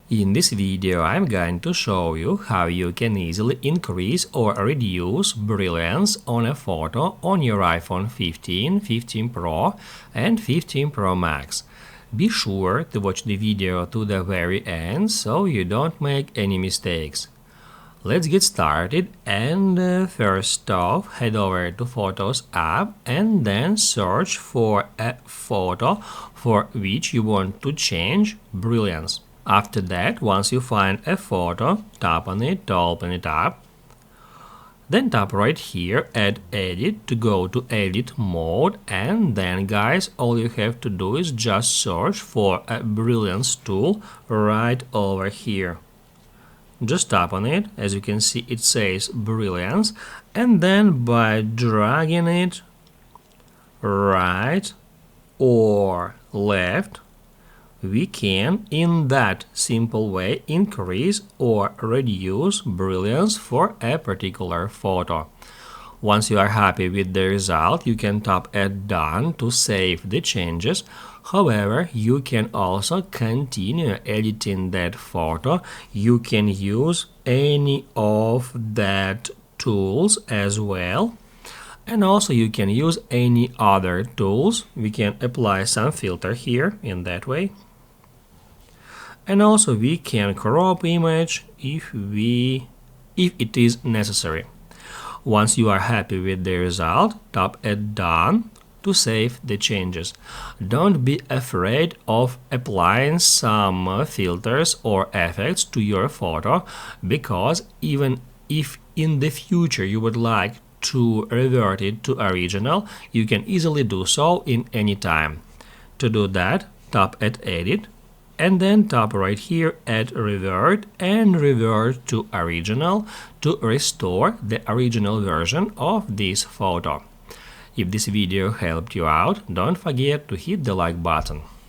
In this video, I'm going to show you how you can easily increase or reduce brilliance on a photo on your iPhone 15, 15 Pro and 15 Pro Max. Be sure to watch the video to the very end so you don't make any mistakes. Let's get started, and first off, head over to Photos app and then search for a photo for which you want to change brilliance. After that, once you find a photo, tap on it to open it up. Then tap right here at Edit to go to Edit mode, and then guys, all you have to do is just search for a Brilliance tool right over here. Just tap on it. As you can see, it says Brilliance, and then by dragging it right or left, we can, in that simple way, increase or reduce brilliance for a particular photo. Once you are happy with the result, you can tap at Done to save the changes. However, you can also continue editing that photo. You can use any of that tools as well. And also you can use any other tools. We can apply some filter here in that way. And also we can crop image if it is necessary. Once you are happy with the result, tap at Done to save the changes. Don't be afraid of applying some filters or effects to your photo, because even if in the future you would like to revert it to original, you can easily do so in any time. To do that, tap at Edit and then tap right here at Revert and revert to original to restore the original version of this photo. If this video helped you out, don't forget to hit the like button.